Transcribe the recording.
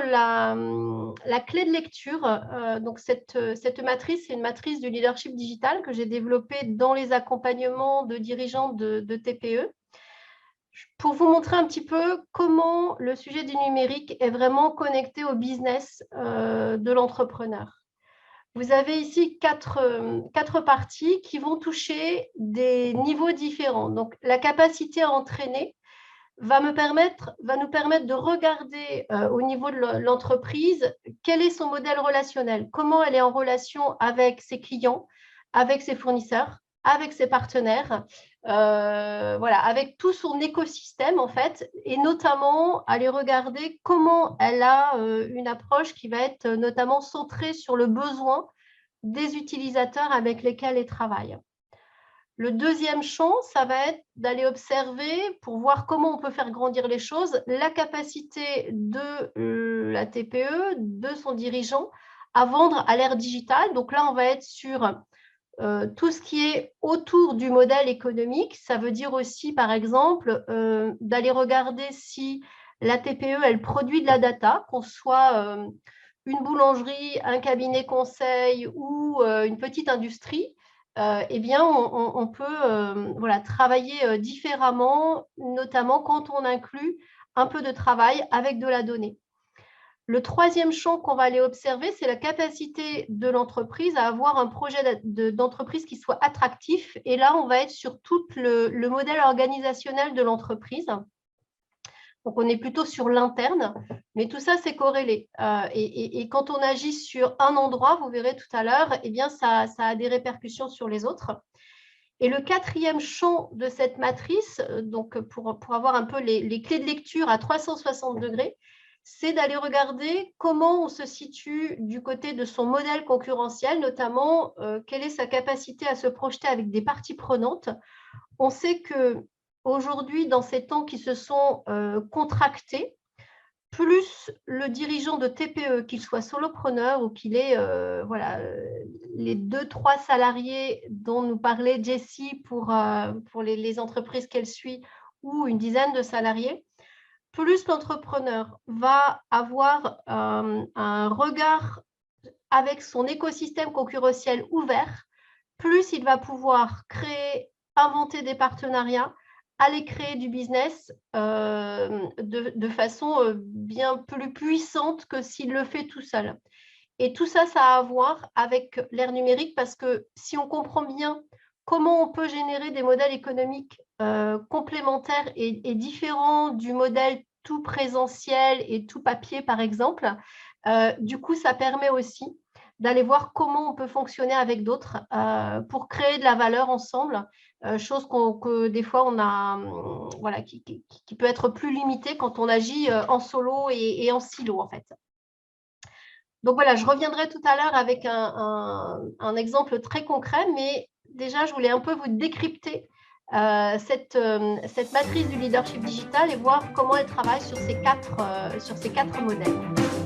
mettre la clé de lecture. Donc cette matrice, c'est une matrice du leadership digital que j'ai développée dans les accompagnements de dirigeants de TPE pour vous montrer un petit peu comment le sujet du numérique est vraiment connecté au business de l'entrepreneur. Vous avez ici quatre parties qui vont toucher des niveaux différents. Donc, la capacité à entraîner va nous permettre de regarder au niveau de l'entreprise quel est son modèle relationnel, comment elle est en relation avec ses clients, avec ses fournisseurs, avec ses partenaires, voilà, avec tout son écosystème en fait, et notamment aller regarder comment elle a une approche qui va être notamment centrée sur le besoin des utilisateurs avec lesquels elle travaille. Le deuxième champ, ça va être d'aller observer pour voir comment on peut faire grandir les choses, la capacité de la TPE, de son dirigeant à vendre à l'ère digitale. Donc là, on va être sur tout ce qui est autour du modèle économique. Ça veut dire aussi, par exemple, d'aller regarder si la TPE, elle produit de la data, qu'on soit une boulangerie, un cabinet conseil ou une petite industrie. Eh bien, on peut voilà, travailler différemment, notamment quand on inclut un peu de travail avec de la donnée. Le troisième champ qu'on va aller observer, c'est la capacité de l'entreprise à avoir un projet d'entreprise qui soit attractif. Et là, on va être sur tout le modèle organisationnel de l'entreprise. Donc, on est plutôt sur l'interne, mais tout ça, c'est corrélé. Et quand on agit sur un endroit, vous verrez tout à l'heure, eh bien, ça a des répercussions sur les autres. Et le quatrième champ de cette matrice, donc pour avoir un peu les clés de lecture à 360 degrés, c'est d'aller regarder comment on se situe du côté de son modèle concurrentiel, notamment quelle est sa capacité à se projeter avec des parties prenantes. On sait qu'aujourd'hui, dans ces temps qui se sont contractés, plus le dirigeant de TPE, qu'il soit solopreneur ou qu'il ait voilà, les 2-3 salariés dont nous parlait Jessie pour les entreprises qu'elle suit, ou une dizaine de salariés, plus l'entrepreneur va avoir un regard avec son écosystème concurrentiel ouvert, plus il va pouvoir créer, inventer des partenariats, aller créer du business de façon bien plus puissante que s'il le fait tout seul. Et tout ça, ça a à voir avec l'ère numérique parce que si on comprend bien comment on peut générer des modèles économiques complémentaires et différents du modèle tout présentiel et tout papier, par exemple, du coup, ça permet aussi d'aller voir comment on peut fonctionner avec d'autres pour créer de la valeur ensemble, chose que des fois, on a, voilà, qui peut être plus limitée quand on agit en solo et en silo, en fait. Donc voilà, je reviendrai tout à l'heure avec un exemple très concret, mais déjà, je voulais un peu vous décrypter cette matrice du leadership digital et voir comment elle travaille sur ces quatre modèles.